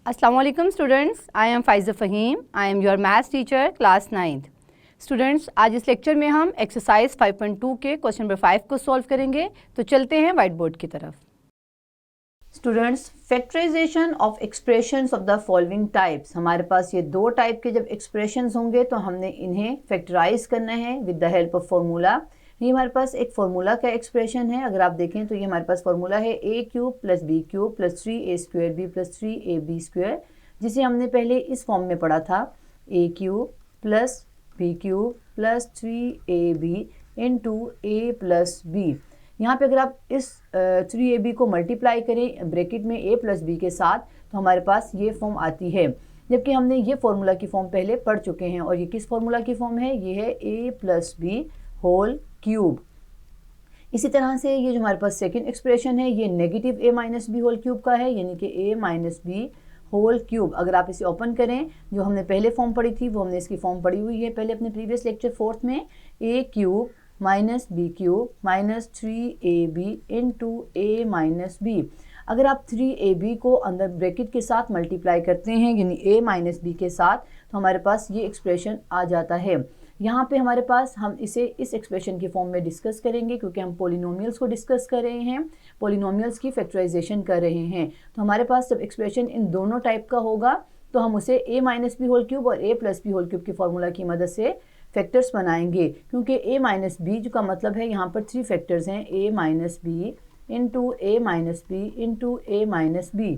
Assalamualaikum students, I am Faiza Fahim. I am your maths teacher class 9th. Students आज इस lecture में हम exercise 5.2 के question number 5 को सॉल्व करेंगे। तो चलते हैं व्हाइट बोर्ड की तरफ। Students, factorisation of expressions of the following types. हमारे पास ये दो टाइप के जब एक्सप्रेशंस होंगे तो हमने इन्हें फैक्टराइज करना है with the help of formula. ये हमारे पास एक फार्मूला का एक्सप्रेशन है। अगर आप देखें तो ये हमारे पास फार्मूला है a cube plus B cube plus 3a square B plus 3ab square, जिसे हमने पहले इस फॉर्म में पढ़ा था a cube plus B cube plus 3ab into a plus B. यहाँ पे अगर आप इस 3ab को मल्टीप्लाई करें ब्रैकेट में a प्लस बी के साथ तो हमारे पास ये फॉर्म आती है, जबकि हमने ये फार्मूला की फॉर्म पहले पढ़ चुके हैं। और ये किस फार्मूला की फॉर्म है? ये है a plus B whole cube. इसी तरह से ये जो हमारे पास सेकंड एक्सप्रेशन है ये negative a minus B whole cube का है, यानी कि a minus B whole cube. अगर आप इसे ओपन करें, जो हमने पहले फॉर्म पढ़ी थी वो हमने इसकी फॉर्म पढ़ी हुई है पहले अपने प्रीवियस लेक्चर 4th में, a cube minus B cube minus 3ab into a minus B. अगर आप 3ab को अंदर ब्रैकेट के साथ मल्टीप्लाई करते हैं यानी a माइनस बी के साथ, तो हमारे पास ये एक्सप्रेशन आ जाता है। यहाँ पे हमारे पास हम इसे इस एक्सप्रेशन की फॉर्म में डिस्कस करेंगे, क्योंकि हम पोलिनोमियल्स को डिस्कस कर रहे हैं, पोलिनोमियल्स की फैक्टराइजेशन कर रहे हैं। तो हमारे पास जब एक्सप्रेशन इन दोनों टाइप का होगा तो हम उसे a minus B whole cube और a plus B whole cube की फार्मूला की मदद से फैक्टर्स बनाएंगे, क्योंकि a माइनस बी जो का मतलब है यहाँ पर 3 फैक्टर्स हैं, a minus B into a minus B into a minus B.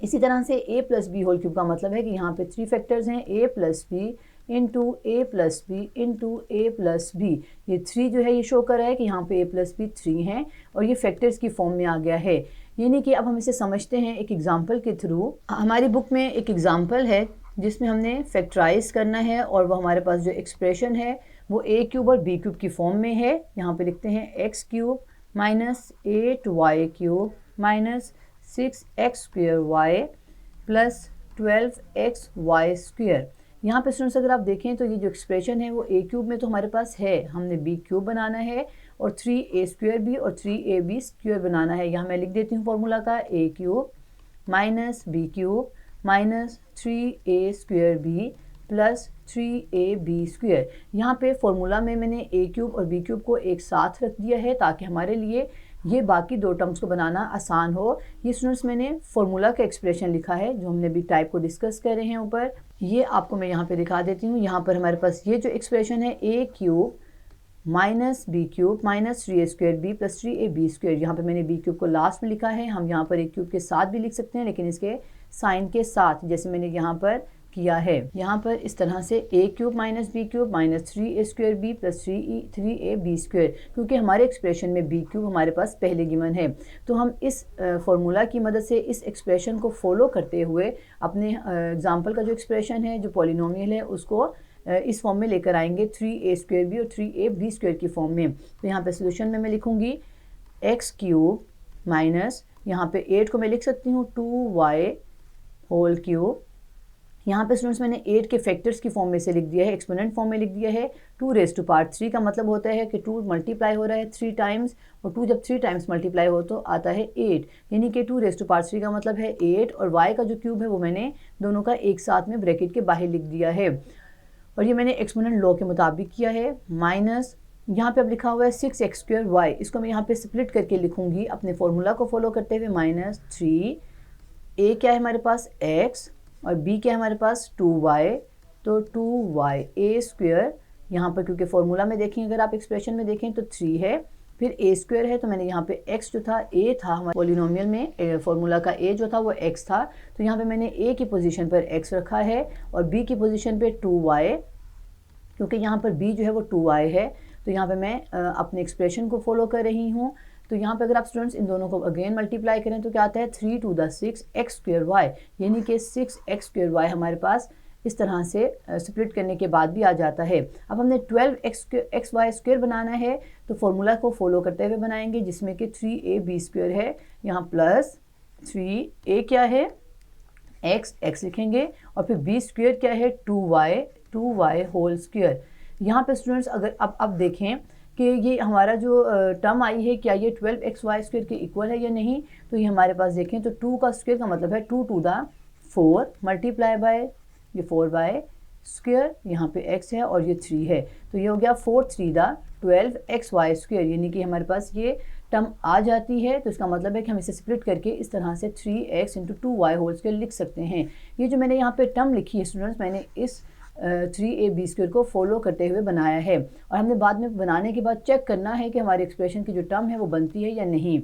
इसी तरह से a plus B whole cube का मतलब है कि यहाँ पे 3 फैक्टर्स हैं, a plus B into A plus B into A plus B. ये 3 जो है ये शो कर रहा है कि यहाँ पे a प्लस बी 3 हैं और ये फैक्टर्स की फॉर्म में आ गया है। यानी कि अब हम इसे समझते हैं एक एग्जांपल के थ्रू। हमारी बुक में एक एग्जांपल है जिसमें हमने फैक्टराइज करना है और वो हमारे पास जो एक्सप्रेशन है वो a क्यूब और b क्यूब की फॉर्म में है। यहाँ पे लिखते हैं x cube minus 8y cube minus 6x square y plus 12xy square. यहाँ पे स्टूडेंट्स अगर आप देखें तो ये जो एक्सप्रेशन है वो a क्यूब में तो हमारे पास है, हमने b क्यूब बनाना है और 3a स्क्वायर b और 3ab स्क्वायर बनाना है। यहाँ मैं लिख देती हूँ फॉर्मूला का a cube minus b cube minus 3a square b plus 3ab square. यहाँ पे फॉर्मूला में मैंने a क्यूब और b क्यूब को एक साथ रख दिया है ताकि हमारे लिए ये बाकी दो टर्म्स को बनाना आसान हो। ये स्टूडेंट्स मैंने फॉर्मूला का एक्सप्रेशन लिखा है जो हमने भी टाइप को डिस्कस कर रहे हैं ऊपर। ये आपको मैं यहाँ पे दिखा देती हूँ। यहाँ पर हमारे पास ये जो एक्सप्रेशन है a cube minus B cube minus 3a square B plus 3ab square. यहाँ पे मैंने b क्यूब को लास्ट में लिखा है, हम यहाँ पर a क्यूब के साथ भी लिख सकते हैं लेकिन इसके साइन के साथ, जैसे मैंने यहाँ पर किया है। यहाँ पर इस तरह से a cube minus B cube minus 3a square B plus 3ab square, क्योंकि हमारे एक्सप्रेशन में b क्यूब हमारे पास पहले गिवन है। तो हम इस फॉर्मूला की मदद से इस एक्सप्रेशन को फॉलो करते हुए अपने एग्जाम्पल का जो एक्सप्रेशन है जो पॉलिनोमियल है उसको इस फॉर्म में लेकर आएंगे 3a स्क्वायर बी और 3ab स्क्वायर की फॉर्म में। तो यहाँ पे सोल्यूशन में मैं लिखूँगी x क्यूब माइनस, यहाँ पे 8 को मैं लिख सकती हूँ 2y होल क्यूब। यहाँ पे स्टूडेंट्स मैंने 8 के फैक्टर्स की फॉर्म में से लिख दिया है, एक्सपोनेंट फॉर्म में लिख दिया है। 2 रेज़ टू पावर 3 का मतलब होता है कि 2 मल्टीप्लाई हो रहा है 3 टाइम्स, और 2 जब 3 टाइम्स मल्टीप्लाई हो तो आता है 8, यानी कि 2 रेज़ टू पावर 3 का मतलब है 8। और y का जो क्यूब है वो मैंने दोनों का एक साथ में ब्रैकेट के बाहर लिख दिया है और ये मैंने एक्सपोनेंट लॉ के मुताबिक किया है। माइनस यहाँ पे अब लिखा हुआ है 6x स्क्वायर y, इसको मैं यहाँ पे स्प्लिट करके लिखूँगी अपने फॉर्मूला को फॉलो करते हुए। माइनस 3a क्या है हमारे पास x और b क्या है हमारे पास 2y, तो 2ya स्क्वायर। यहाँ पर क्योंकि फॉर्मूला में देखें, अगर आप एक्सप्रेशन में देखें तो 3 है, फिर a स्क्वायर है, तो मैंने यहाँ पे x जो था a था हमारे पॉलिनोमियल में, फॉर्मूला का a जो था वो x था, तो यहाँ पे मैंने a की पोजीशन पर x रखा है और b की पोजीशन पे 2y, क्योंकि यहाँ पर b जो है वो 2y है। तो यहाँ पे मैं अपने एक्सप्रेशन को फॉलो कर रही हूँ। तो यहाँ पे अगर आप स्टूडेंट्स इन दोनों को अगेन मल्टीप्लाई करें तो क्या आता है 3 to the 6 x square y, यानी कि 6x स्क्वायर y हमारे पास इस तरह से स्प्लिट करने के बाद भी आ जाता है। अब हमने 12xy स्क्वायर बनाना है तो फॉर्मूला को फॉलो करते हुए बनाएंगे, जिसमें कि 3ab स्क्वायर है, यहाँ प्लस 3a क्या है x लिखेंगे और फिर b स्क्वायर क्या है 2y होल स्क्वायर। यहाँ पे स्टूडेंट्स अगर अब देखें कि ये हमारा जो टर्म आई है क्या ये 12xy स्क्वायर के इक्वल है या नहीं, तो ये हमारे पास देखें तो 2 का स्क्वायर का मतलब है 2 टू द 4 मल्टीप्लाई बाय ये 4y स्क्वायर, यहाँ पे x है और ये 3 है, तो ये हो गया 4 3 दा 12xy स्क्वायर, यानी कि हमारे पास ये टर्म आ जाती है। तो इसका मतलब है कि हम इसे स्प्लिट करके इस तरह से 3x into 2y whole square लिख सकते हैं। ये जो मैंने यहाँ पे टर्म लिखी है स्टूडेंट्स, मैंने इस 3ab स्क्वायर को फॉलो करते हुए बनाया है, और हमने बाद में बनाने के बाद चेक करना है कि हमारे एक्सप्रेशन की जो टर्म है वो बनती है या नहीं।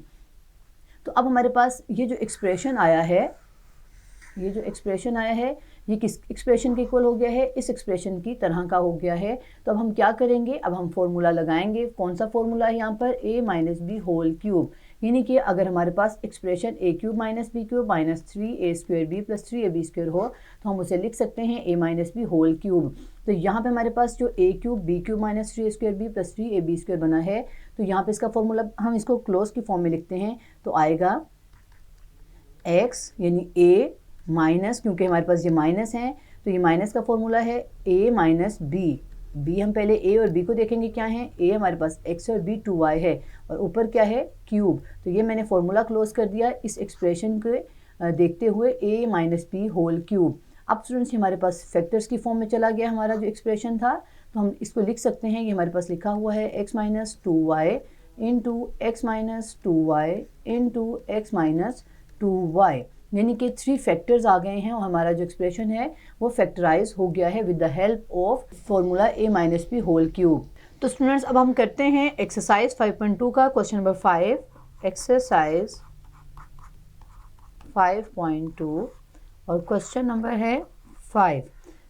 तो अब हमारे पास ये जो एक्सप्रेशन आया है, ये किस एक्सप्रेशन के इक्वल हो गया है, इस एक्सप्रेशन की तरह का हो गया है। तो अब हम क्या करेंगे, अब हम फॉर्मूला लगाएंगे। कौन सा फॉर्मूला है यहाँ पर, a minus B whole cube, यानी कि अगर हमारे पास expression a cube minus B cube minus 3a square B plus 3ab square हो, तो हम उसे लिख सकते हैं a minus B whole cube. तो यहाँ पे हमारे पास जो a cube B cube minus 3a square B plus 3ab square बना है, तो यहाँ पे इसका फॉर्मूला हम इसको क्लोज की फॉर्म में लिखते हैं, तो आएगा x यानी a माइनस, क्योंकि हमारे पास ये माइनस है तो ये माइनस का फॉर्मूला है a माइनस b। हम पहले a और b को देखेंगे क्या है, a हमारे पास x और b 2y है, और ऊपर क्या है क्यूब। तो ये मैंने फॉर्मूला क्लोज कर दिया इस एक्सप्रेशन के देखते हुए a minus B whole cube. अब स्टूडेंट्स हमारे पास फैक्टर्स की फॉर्म में चला गया हमारा जो एक्सप्रेशन था, तो हम इसको लिख सकते हैं। ये हमारे पास लिखा हुआ है x minus 2y into x minus 2y into x minus 2y, यानी कि 3 फैक्टर्स आ गए हैं और हमारा जो एक्सप्रेशन है वो फैक्टराइज हो गया है with the help of formula a minus B whole cube. तो स्टूडेंट्स अब हम करते हैं एक्सरसाइज 5.2 का क्वेश्चन नंबर 5। एक्सरसाइज 5.2 और क्वेश्चन नंबर है 5।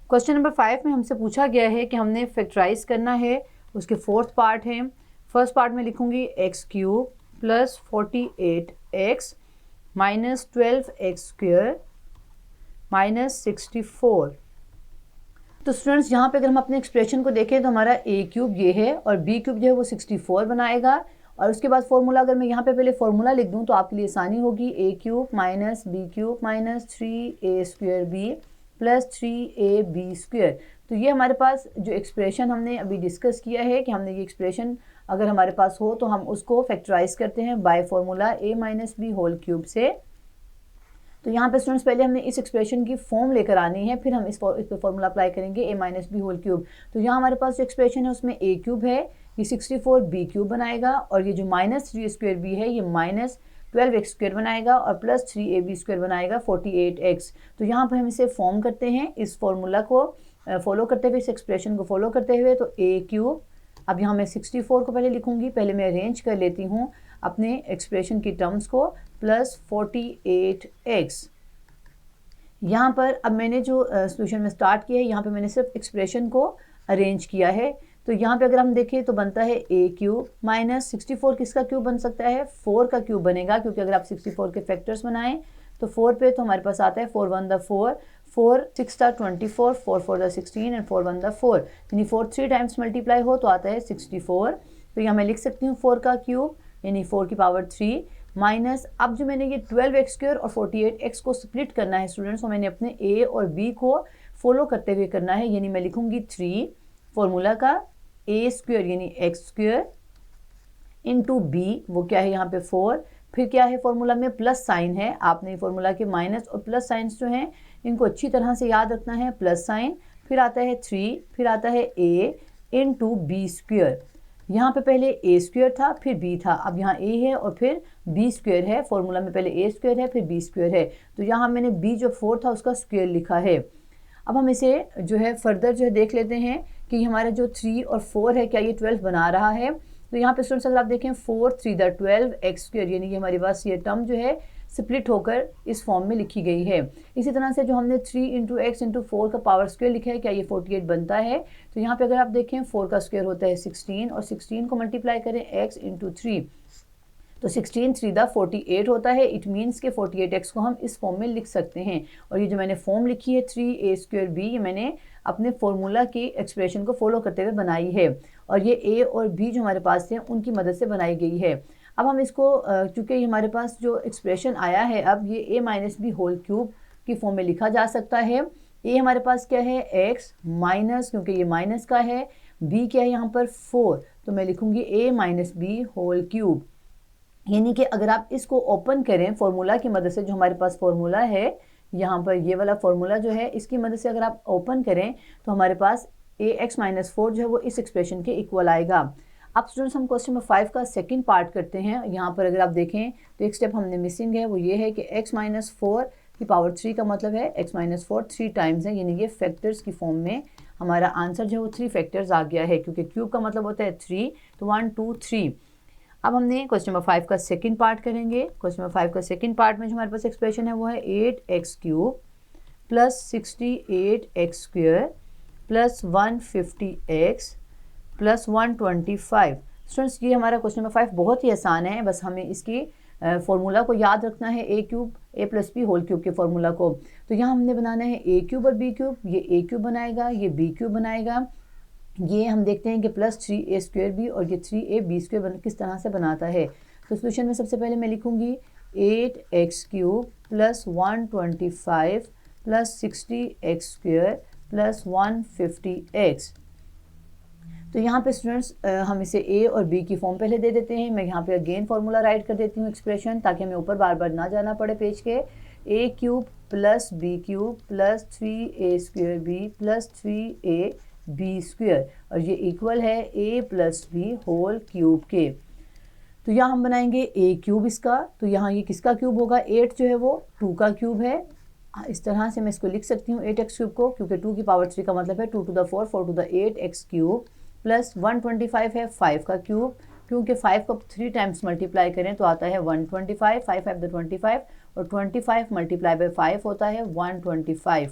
क्वेश्चन नंबर 5 में हमसे पूछा गया है कि हमने फैक्टराइज करना है, उसके 4th पार्ट है। फर्स्ट पार्ट में लिखूंगी x cube plus 48x minus 12x square minus 64। तो स्टूडेंट्स यहाँ पे अगर हम अपने एक्सप्रेशन को देखें तो हमारा a क्यूब ये है और b क्यूब जो है वो 64 बनाएगा, और उसके बाद फॉर्मूला अगर मैं यहाँ पे पहले फॉर्मूला लिख दूँ तो आपके लिए आसानी होगी। a cube minus b cube minus 3a square b plus 3ab square. तो ये हमारे पास जो एक्सप्रेशन हमने अभी डिस्कस किया है कि हमने ये एक्सप्रेशन अगर हमारे पास हो तो हम उसको फैक्टराइज करते हैं by formula a minus B whole cube से। तो यहाँ पे स्टूडेंट्स पहले हमने इस एक्सप्रेशन की फॉर्म लेकर आनी है, फिर हम इस पर फॉर्मूला अप्लाई करेंगे a minus B whole cube. तो यहाँ हमारे पास जो एक्सप्रेशन है उसमें a क्यूब है, ये 64 b क्यूब बनाएगा, और ये जो माइनस 3 स्क्वायर b है ये माइनस 12x स्क्वायर बनाएगा, और प्लस 3ab स्क्वायर बनाएगा 48x। तो यहाँ पर हम इसे फॉर्म करते हैं, इस फॉर्मूला को फॉलो करते हुए, इस एक्सप्रेशन को फॉलो करते हुए। तो a क्यूब, अब यहाँ मैं 64 को पहले लिखूंगी, पहले मैं अरेंज कर लेती हूँ अपने एक्सप्रेशन की टर्म्स को, प्लस 48x। यहाँ पर अब मैंने जो सॉल्यूशन में स्टार्ट किया है, यहाँ पे मैंने सिर्फ एक्सप्रेशन को अरेंज किया है। तो यहाँ पे अगर हम देखें तो बनता है a क्यूब माइनस 64 किसका क्यूब बन सकता है, 4 का क्यूब बनेगा, क्योंकि अगर आप 64 के फैक्टर्स बनाएं तो 4 पे तो हमारे पास आता है 4 1 the 4, 4 6 the 24, 4 4 the 16 and 4 1 the 4, यानी 4 3 टाइम्स मल्टीप्लाई हो तो आता है 64। तो यहाँ मैं लिख सकती हूँ 4 का क्यूब यानी 4 की पावर 3 माइनस, अब जो मैंने ये 12x स्क्वायर और 48x को स्प्लिट करना है स्टूडेंट्स, तो मैंने अपने a और b को फॉलो करते हुए करना है, यानी मैं लिखूंगी 3 फॉर्मूला का a स्क्वायर यानी x स्क्वायर इंटू b, वो क्या है यहाँ पे 4, फिर क्या है फॉर्मूला में प्लस साइन है, आपने फॉर्मूला के माइनस और प्लस साइंस जो हैं इनको अच्छी तरह से याद रखना है, प्लस साइन, फिर आता है 3, फिर आता है a इंटू बी स्क्वायर। यहाँ पे पहले a स्क्वायर था फिर b था, अब यहाँ a है और फिर b स्क्वायर है, फॉर्मूला में पहले a स्क्वायर है फिर b स्क्वायर है, तो यहाँ मैंने b जो 4 था उसका स्क्वायर लिखा है। अब हम इसे जो है फर्दर जो है देख लेते हैं कि हमारा जो 3 और 4 है क्या ये 12 बना रहा है। तो यहाँ पे स्टूडेंट्स अगर आप देखें 4 3 द 12 एक्स स्क्वायर, यानी कि हमारे पास ये टर्म जो है स्प्लिट होकर इस फॉर्म में लिखी गई है। इसी तरह से जो हमने 3 इंटू एक्स इंटू 4 का पावर स्क्वायर लिखा है क्या ये 48 बनता है। तो यहाँ पे अगर आप देखें 4 का स्क्वायर होता है 16 और 16 को मल्टीप्लाई करें x इंटू 3, तो 16 3 द 48 होता है। इट मीन्स के 48x को हम इस फॉर्म में लिख सकते हैं। और ये जो मैंने फॉर्म लिखी है 3a स्क्वायर b, ये मैंने अपने फॉर्मूला की एक्सप्रेशन को फॉलो करते हुए बनाई है, और ये a और b जो हमारे पास थे उनकी मदद से बनाई गई है। अब हम इसको चूँकि हमारे पास जो एक्सप्रेशन आया है अब ये a minus B whole cube की फॉर्म में लिखा जा सकता है। a हमारे पास क्या है x माइनस, क्योंकि ये माइनस का है, b क्या है यहाँ पर 4, तो मैं लिखूँगी a minus B whole cube. यानी कि अगर आप इसको ओपन करें फॉर्मूला की मदद से, जो हमारे पास फॉर्मूला है यहाँ पर ये वाला फॉर्मूला जो है इसकी मदद से अगर आप ओपन करें तो हमारे पास ax-4 जो है वो इस एक्सप्रेशन के इक्वल आएगा। अब स्टूडेंट्स हम क्वेश्चन नंबर 5 का सेकंड पार्ट करते हैं। यहाँ पर अगर आप देखें तो एक स्टेप हमने मिसिंग है, वो ये है कि x-4 की पावर 3 का मतलब है x-4 3 टाइम्स है, यानी ये फैक्टर्स की फॉर्म में हमारा आंसर जो है वो 3 फैक्टर्स आ गया है, क्योंकि क्यूब का मतलब होता है 3, तो 1 2 3। अब हमने क्वेश्चन नंबर 5 का सेकंड पार्ट करेंगे। क्वेश्चन नंबर 5 का सेकंड पार्ट में जो हमारे पास एक्सप्रेशन है वो है 8x³ plus 68x² plus 150x plus 125। Students ये हमारा क्वेश्चन नंबर 5 बहुत ही आसान है, बस हमें इसकी फॉर्मूला को याद रखना है, a³ होल क्यूब के फॉर्मूला को। तो यहाँ हमने बनाना है a³ और b³, ये a³ बनाएगा, ये b³ बनाएगा, ये हम देखते हैं कि प्लस 3a² और ये 3ab² किस तरह से बनाता है। तो सोल्यूशन में सबसे पहले मैं लिखूंगी 8x³ plus 125 plus 60x² plus 150x। तो यहाँ पे स्टूडेंट्स हम इसे a और b की फॉर्म पहले दे देते हैं। मैं यहाँ पे अगेन फार्मूला राइट कर देती हूँ एक्सप्रेशन, ताकि हमें ऊपर बार बार ना जाना पड़े पेज के। a³ plus b³ plus 3a² plus 3ab² और ये इक्वल है a plus b whole cube के। तो यहाँ हम बनाएंगे a³ इसका, तो यहाँ ये किसका क्यूब होगा, 8 जो है वो 2 का क्यूब है। इस तरह से मैं इसको लिख सकती हूँ 8x³ को, क्योंकि 2 की पावर 3 का मतलब है 2 to the 4 4 to the 8x³ plus 125 है 5 का क्यूब, क्योंकि 5 को 3 टाइम्स मल्टीप्लाई करें तो आता है 125, 5 5 25 और 25 मल्टीप्लाई बाय 5 होता है 125।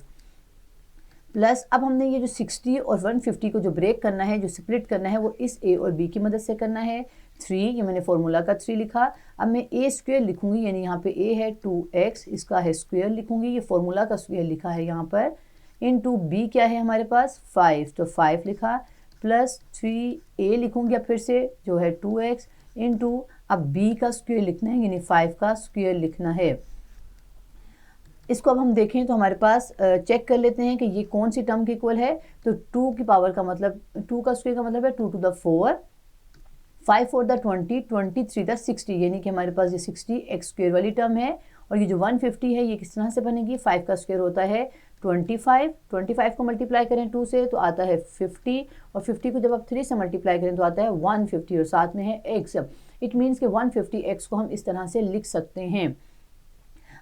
प्लस अब हमने ये जो 60 और 150 को जो ब्रेक करना है, जो स्प्लिट करना है, वो इस a और b की मदद से करना है। 3 ये मैंने फॉर्मूला का 3 लिखा। अब मैं a² लिखूंगी, यानी यहाँ पे a है 2x, इसका है स्क्वायर लिखूंगी, ये फॉर्मूला का स्क्वायर लिखा है यहाँ पर। इनटू b क्या है हमारे पास 5, तो 5 लिखा, प्लस 3a लिखूंगी अब फिर से जो है 2x इनटू अब b का स्क्वायर लिखना है, यानी 5 का स्क्वायर लिखना है। इसको अब हम देखें तो हमारे पास चेक कर लेते हैं कि ये कौन सी टर्म के इक्वल है। तो 2 की पावर का मतलब 2 का स्क्वायर का मतलब है 2 to the 4, 5 4 the 20, 23 the 60, यानी कि हमारे पास ये 60x² वाली टर्म है। और ये जो 150 है ये किस तरह से बनेगी, 5 का स्क्वायर होता है 25 को मल्टीप्लाई करें 2 से तो आता है 50, और 50 को जब आप 3 से मल्टीप्लाई करें तो आता है 150 और साथ में है x। इट मीन्स कि 150x को हम इस तरह से लिख सकते हैं।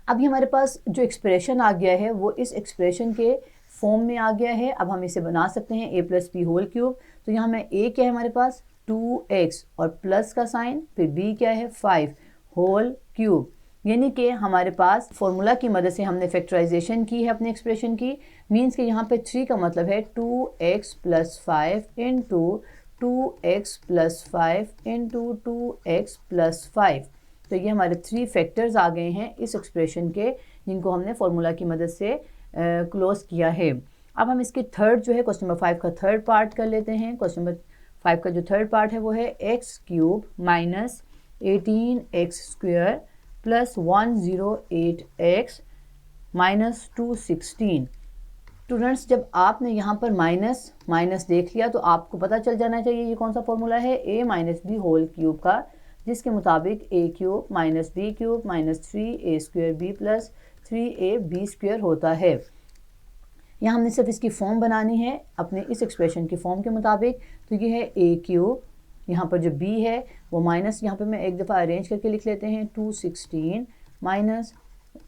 अभी हमारे पास जो एक्सप्रेशन आ गया है वो इस एक्सप्रेशन के फॉर्म में आ गया है। अब हम इसे बना सकते हैं a plus b whole cube. तो यहाँ में a क्या है हमारे पास 2x और प्लस का साइन, फिर b क्या है 5 होल क्यूब, यानी कि हमारे पास फॉर्मूला की मदद से हमने फैक्टराइजेशन की है अपने एक्सप्रेशन की। मीन्स कि यहाँ पे 3 का मतलब है 2x plus 5 into 2x plus 5 into 2x plus 5। तो ये हमारे 3 फैक्टर्स आ गए हैं इस एक्सप्रेशन के, जिनको हमने फार्मूला की मदद से क्लोज किया है। अब हम इसके थर्ड जो है क्वेश्चन नंबर 5 का थर्ड पार्ट कर लेते हैं। क्वेश्चन नंबर 5 का जो थर्ड पार्ट है वो है x³ minus 18x² plus 108x minus 216। Students जब आपने यहाँ पर माइनस माइनस देख लिया तो आपको पता चल जाना चाहिए ये कौन सा फॉर्मूला है, a minus B whole cube का, जिसके मुताबिक a³ minus b³ minus 3a² plus 3ab² होता है। यहाँ हमने सिर्फ इसकी फॉर्म बनानी है अपने इस एक्सप्रेशन की फॉर्म के मुताबिक। तो ये है a³, यहाँ पर जो b है वो माइनस, यहाँ पे मैं एक दफ़ा अरेंज करके लिख लेते हैं 216 माइनस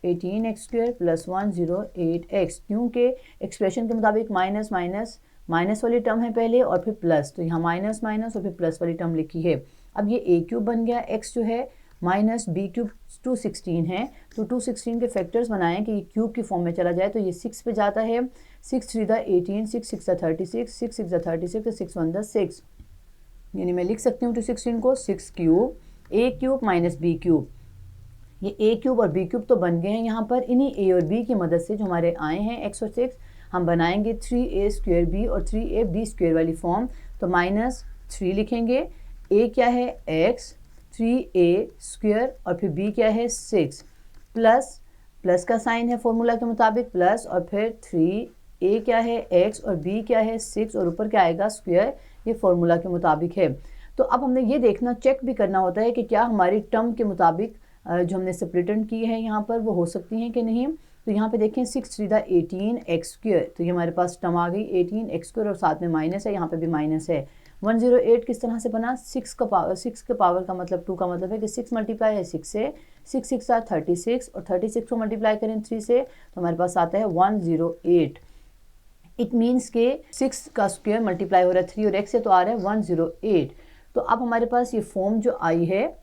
18x² प्लस 108x, क्योंकि एक्सप्रेशन के मुताबिक माइनस माइनस माइनस वाली टर्म है पहले और फिर प्लस, तो यहाँ माइनस माइनस और फिर प्लस वाली टर्म लिखी है। अब ये a³ बन गया, x जो है माइनस b³ 216 है, तो 216 के फैक्टर्स बनाएं कि ये क्यूब की फॉर्म में चला जाए तो ये 6 पे जाता है, 6 3 दा 18, 6 6 दा 36, 6 6 दा 36 तो 6 1 दा 6, यानी मैं लिख सकती हूँ 216 को 6³ a³ माइनस b³। ये a³ और b³ तो बन गए हैं यहाँ पर। इन्हीं a और b की मदद से जो हमारे आए हैं x और 6, हम बनाएंगे 3a² और 3ab² वाली फॉर्म। तो माइनस 3 लिखेंगे, a क्या है x, 3a² और फिर b क्या है 6, प्लस प्लस का साइन है फॉर्मूला के मुताबिक प्लस, और फिर 3a क्या है x और b क्या है 6 और ऊपर क्या आएगा स्क्वायर, ये फॉर्मूला के मुताबिक है। तो अब हमने ये देखना चेक भी करना होता है कि क्या हमारी टर्म के मुताबिक जो हमने स्प्लिटन की है यहाँ पर वो हो सकती हैं कि नहीं। तो यहाँ पे देखें 6 3 18x², तो ये हमारे पास टर्म आ गई 18x² और साथ में माइनस है, यहाँ पे भी माइनस है। 108 किस तरह से बना, 6 के पावर का मतलब 2 का मतलब है कि 6 मल्टीप्लाई है 6 से, 6 6 are 36 और 36 को मल्टीप्लाई करें 3 से तो हमारे पास आता है 108। इट मीन्स के 6 का स्क्वायर मल्टीप्लाई हो रहा है 3 और x से तो आ रहा है 108। तो अब हमारे पास ये फॉर्म जो आई है,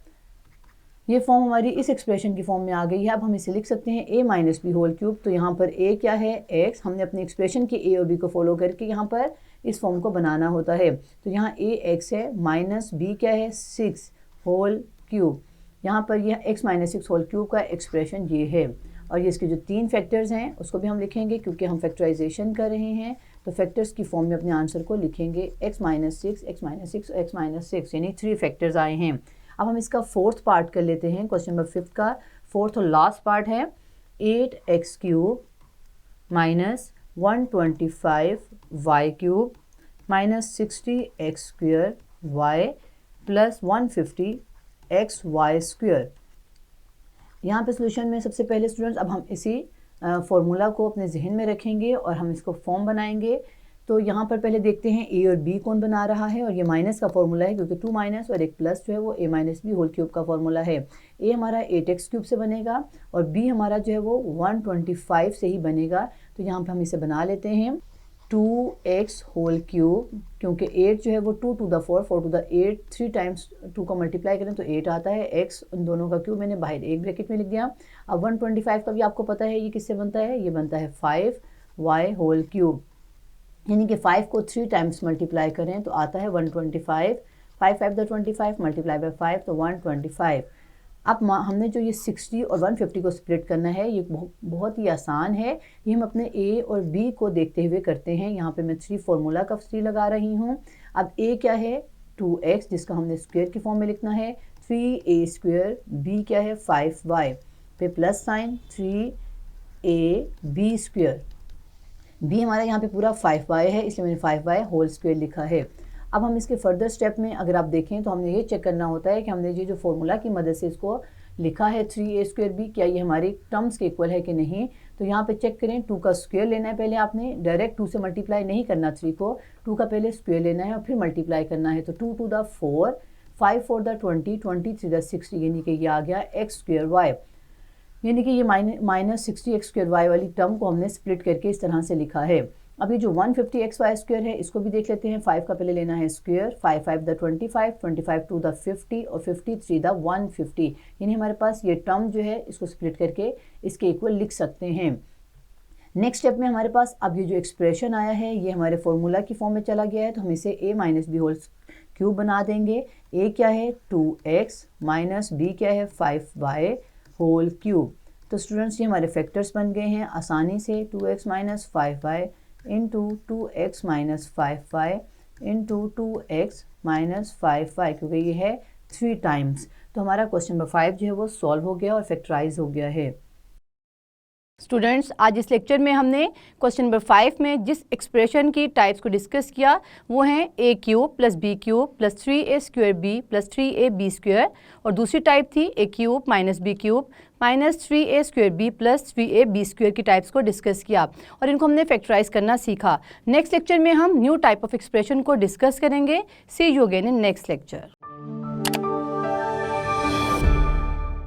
ये फॉर्म हमारी इस एक्सप्रेशन की फॉर्म में आ गई है। अब हम इसे लिख सकते हैं a minus B whole cube. तो यहाँ पर a क्या है, x। हमने अपनी एक्सप्रेशन के a और b को फॉलो करके यहाँ पर इस फॉर्म को बनाना होता है। तो यहाँ a x है, माइनस b क्या है 6 होल क्यूब। यहाँ पर यह x माइनस 6 होल क्यूब का एक्सप्रेशन ये है। और ये इसके जो 3 फैक्टर्स हैं उसको भी हम लिखेंगे क्योंकि हम फैक्टराइजेशन कर रहे हैं। तो फैक्टर्स की फॉर्म में अपने आंसर को लिखेंगे x माइनस 6, x माइनस 6 और x माइनस 6, यानी 3 फैक्टर्स आए हैं। अब हम इसका फोर्थ पार्ट कर लेते हैं। क्वेश्चन नंबर 5 का फोर्थ और लास्ट पार्ट है 8x³ minus 125y³ minus 60x² plus 150xy²। यहाँ पे सोल्यूशन में सबसे पहले स्टूडेंट्स अब हम इसी फॉर्मूला को अपने जहन में रखेंगे और हम इसको फॉर्म बनाएंगे। तो यहाँ पर पहले देखते हैं a और b कौन बना रहा है, और ये माइनस का फॉर्मूला है क्योंकि 2 माइनस और एक प्लस जो है वो a minus B whole cube का फॉर्मूला है। a हमारा 8x³ से बनेगा और b हमारा जो है वो 125 से ही बनेगा। तो यहाँ पर हम इसे बना लेते हैं 2x होल क्यूब, क्योंकि 8 जो है वो 2 to the 4, 4 to the 8, 3 times 2 को मल्टीप्लाई करें तो 8 आता है। x उन दोनों का क्यूब मैंने बाहर एक ब्रैकेट में लिख दिया। अब 125 का भी आपको पता है ये किससे बनता है, ये बनता है 5y होल क्यूब, यानी कि 5 को 3 टाइम्स मल्टीप्लाई करें तो आता है 125। 5 5 द 25 मल्टीप्लाई बाय 5 तो 125। अब हमने जो ये 60 और 150 को स्प्लिट करना है ये बहुत ही आसान है। ये हम अपने a और b को देखते हुए करते हैं। यहाँ पे मैं 3 फार्मूला का 3 लगा रही हूँ। अब a क्या है 2x, जिसका हमने स्क्वायर की फॉर्म में लिखना है, 3a², b क्या है 5y, पे प्लस साइन 3ab²। b हमारा यहाँ पे पूरा 5y है इसलिए मैंने 5y होल स्क्वायर लिखा है। अब हम इसके फर्दर स्टेप में अगर आप देखें तो हमने ये चेक करना होता है कि हमने ये जो फॉर्मूला की मदद से इसको लिखा है 3a²b, क्या ये हमारी टर्म्स के इक्वल है कि नहीं। तो यहाँ पे चेक करें, 2 का स्क्वायर लेना है पहले आपने, डायरेक्ट 2 से मल्टीप्लाई नहीं करना 3 को, 2 का पहले स्क्वायर लेना है और फिर मल्टीप्लाई करना है। तो 2 to the 4, 5 4 the 20, 20 3 the 60, यानी कि ये आ गया x²y, यानी कि ये माइनस 60x²y वाली टर्म को हमने स्प्लिट करके इस तरह से लिखा है। अब ये जो 150xy² है इसको भी देख लेते हैं। 5 का पहले लेना है स्क्वायर, 5 5 द 25, 25 2 द 50 और 53 द 150, यानी हमारे पास ये टर्म जो है इसको स्प्लिट करके इसके इक्वल लिख सकते हैं। नेक्स्ट स्टेप में हमारे पास अब ये जो एक्सप्रेशन आया है ये हमारे फॉर्मूला की फॉर्म में चला गया है, तो हम इसे a minus B whole cube बना देंगे। a क्या है 2x माइनस b क्या है 5y होल क्यूब। तो स्टूडेंट्स ये हमारे फैक्टर्स बन गए हैं आसानी से, 2x minus 5y into 2x minus 5y into 2x minus 5y, क्योंकि ये है 3 टाइम्स। तो हमारा क्वेश्चन नंबर 5 जो है वो सॉल्व हो गया और फैक्टराइज हो गया है। स्टूडेंट्स आज इस लेक्चर में हमने क्वेश्चन नंबर 5 में जिस एक्सप्रेशन की टाइप्स को डिस्कस किया वो हैं a³ plus b³ plus 3a² plus 3ab², और दूसरी टाइप थी a³ minus b³ minus 3a² plus 3ab² की टाइप्स को डिस्कस किया और इनको हमने फैक्टराइज करना सीखा। नेक्स्ट लेक्चर में हम न्यू टाइप ऑफ एक्सप्रेशन को डिस्कस करेंगे। See you again in next lecture.